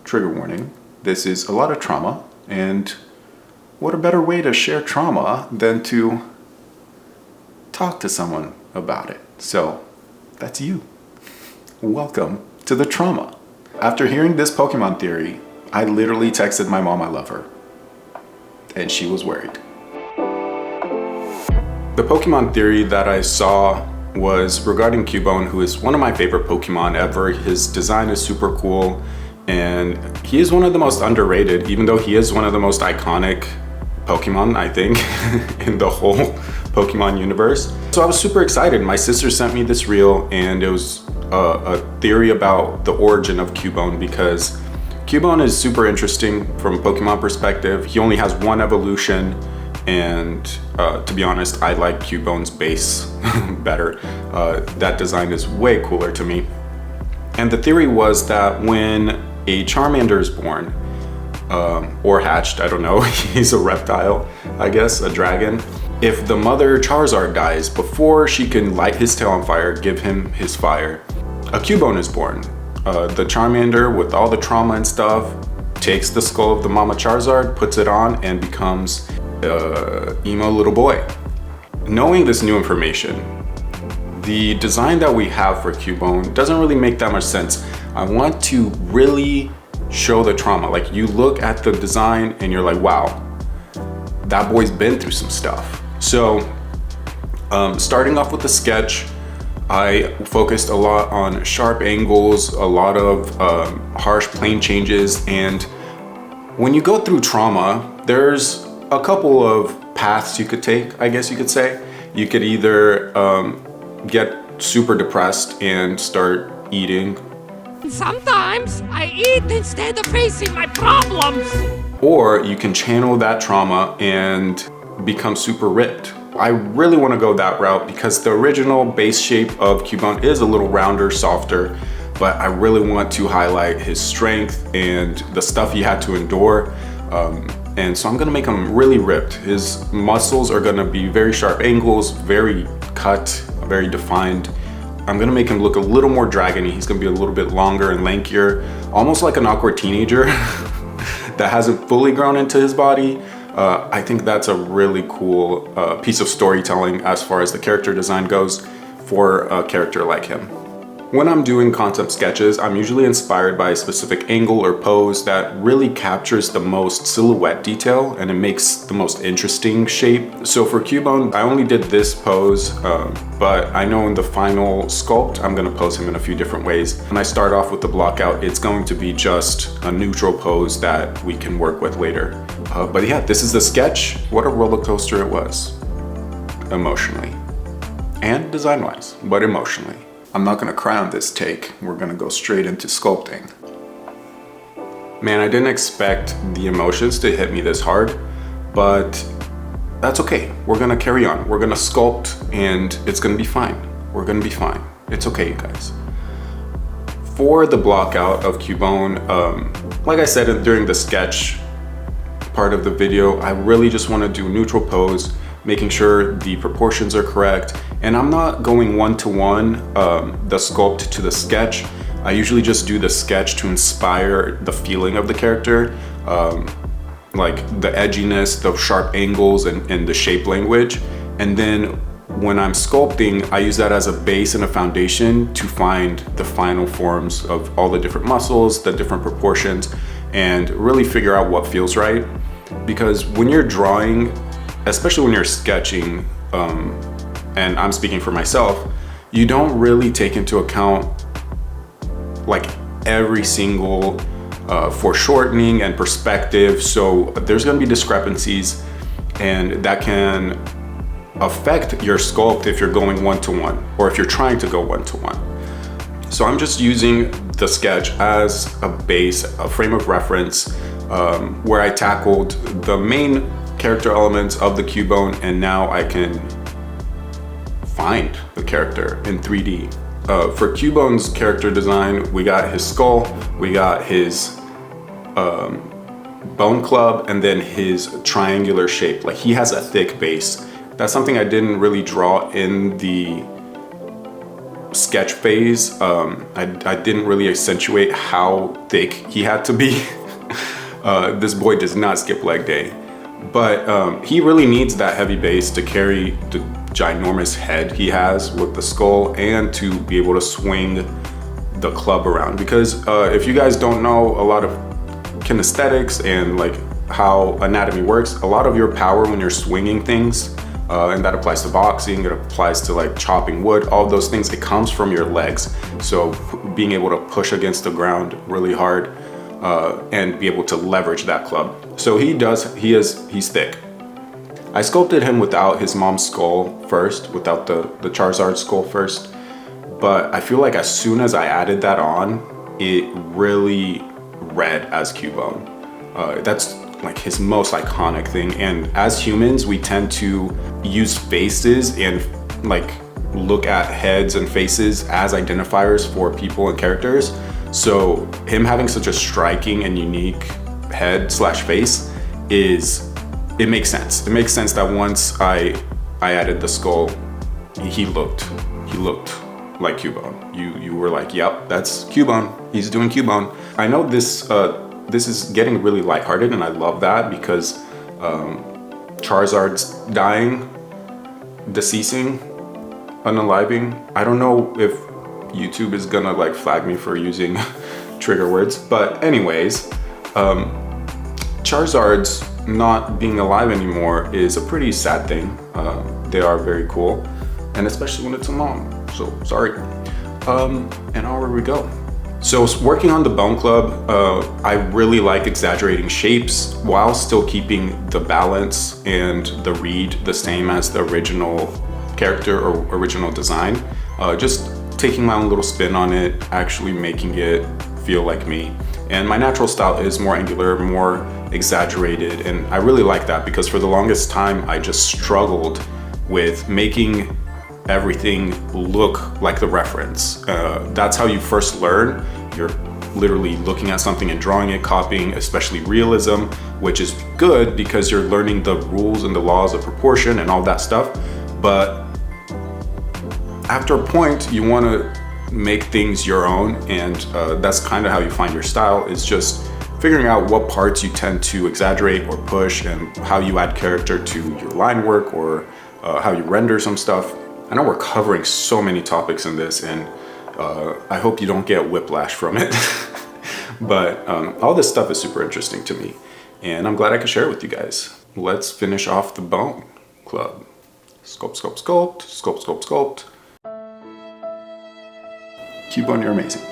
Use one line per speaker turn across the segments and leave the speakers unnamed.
trigger warning, this is a lot of trauma, and what a better way to share trauma than to talk to someone about it. So that's you. Welcome to the trauma. After hearing this Pokemon theory, I literally texted my mom I love her, and she was worried. The Pokemon theory that I saw was regarding Cubone, who is one of my favorite Pokemon ever. His design is super cool, and he is one of the most underrated, even though he is one of the most iconic Pokemon, I think, in the whole Pokemon universe. So I was super excited. My sister sent me this reel, and it was a theory about the origin of Cubone, because Cubone is super interesting from a Pokemon perspective. He only has one evolution, and to be honest, I like Cubone's base better. That design is way cooler to me. And the theory was that when a Charmander is born, or hatched, I don't know, he's a reptile, I guess, a dragon. If the mother Charizard dies before she can light his tail on fire, give him his fire, a Cubone is born. The Charmander, with all the trauma and stuff, takes the skull of the mama Charizard, puts it on, and becomes emo little boy. Knowing this new information, the design that we have for Cubone doesn't really make that much sense. I want to really show the trauma. Like, you look at the design and you're like, wow, that boy's been through some stuff. So starting off with the sketch, I focused a lot on sharp angles, a lot of harsh plane changes, and when you go through trauma, there's a couple of paths you could take, I guess you could say. You could either get super depressed and start eating.
Sometimes I eat instead of facing my problems.
Or you can channel that trauma and become super ripped. I really want to go that route because the original base shape of Cubone is a little rounder, softer, but I really want to highlight his strength and the stuff he had to endure. And so I'm gonna make him really ripped. His muscles are gonna be very sharp angles, very cut, very defined. I'm gonna make him look a little more dragony. He's gonna be a little bit longer and lankier, almost like an awkward teenager that hasn't fully grown into his body. I think that's a really cool piece of storytelling as far as the character design goes for a character like him. When I'm doing concept sketches, I'm usually inspired by a specific angle or pose that really captures the most silhouette detail and it makes the most interesting shape. So for Cubone, I only did this pose, but I know in the final sculpt, I'm gonna pose him in a few different ways. When I start off with the block out, it's going to be just a neutral pose that we can work with later. But yeah, this is the sketch. What a roller coaster it was, emotionally and design-wise, but emotionally. I'm not gonna cry on this take. We're gonna go straight into sculpting. Man, I didn't expect the emotions to hit me this hard, but that's okay. We're gonna carry on. We're gonna sculpt and it's gonna be fine. We're gonna be fine. It's okay, you guys. For the block out of Cubone, like I said during the sketch part of the video, I really just wanna do a neutral pose, making sure the proportions are correct. And I'm not going one-to-one the sculpt to the sketch. I usually just do the sketch to inspire the feeling of the character, like the edginess, the sharp angles, and the shape language. And then when I'm sculpting, I use that as a base and a foundation to find the final forms of all the different muscles, the different proportions, and really figure out what feels right. Because when you're drawing, especially when you're sketching, and I'm speaking for myself, you don't really take into account like every single foreshortening and perspective. So there's gonna be discrepancies and that can affect your sculpt if you're going one-to-one or if you're trying to go one-to-one. So I'm just using the sketch as a base, a frame of reference, where I tackled the main character elements of the Cubone, and now I can find the character in 3D. For Cubone's character design, we got his skull, we got his bone club, and then his triangular shape. Like, he has a thick base. That's something I didn't really draw in the sketch phase, I didn't really accentuate how thick he had to be. This boy does not skip leg day, but he really needs that heavy base to carry the ginormous head he has with the skull and to be able to swing the club around. Because if you guys don't know a lot of kinesthetics and like how anatomy works, a lot of your power when you're swinging things, and that applies to boxing, it applies to like chopping wood, all those things, it comes from your legs. So being able to push against the ground really hard and be able to leverage that club. So he's thick. I sculpted him without his mom's skull first, without the Charizard skull first, but I feel like as soon as I added that on, it really read as Cubone. That's like his most iconic thing, and as humans we tend to use faces and like look at heads and faces as identifiers for people and characters. So him having such a striking and unique head slash face it makes sense. It makes sense that once I added the skull, he looked like Cubone. You were like, yep, that's Cubone, he's doing Cubone. I know this is getting really lighthearted, and I love that because Charizard's dying, deceasing, unaliving. I don't know if YouTube is gonna like flag me for using trigger words, but anyways, Charizard's not being alive anymore is a pretty sad thing. They are very cool, and especially when it's a mom. So sorry. And where we go. So working on the Bone Club, I really like exaggerating shapes while still keeping the balance and the read the same as the original character or original design. Just taking my own little spin on it, actually making it feel like me. And my natural style is more angular, more exaggerated, and I really like that because for the longest time I just struggled with making everything look like the reference. That's how you first learn. You're literally looking at something and drawing it, copying, especially realism, which is good because you're learning the rules and the laws of proportion and all that stuff. But after a point, you want to make things your own, and that's kind of how you find your style, is just figuring out what parts you tend to exaggerate or push and how you add character to your line work or how you render some stuff. I know we're covering so many topics in this, and I hope you don't get whiplash from it. But all this stuff is super interesting to me, and I'm glad I could share it with you guys. Let's finish off the Bone Club. Sculpt, sculpt, sculpt, sculpt, sculpt, sculpt. Cubone, you're amazing.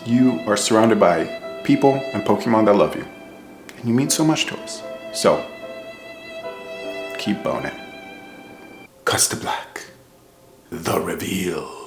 You are surrounded by people and Pokemon that love you, and you mean so much to us. So, keep boning. Cuts to black. The reveal.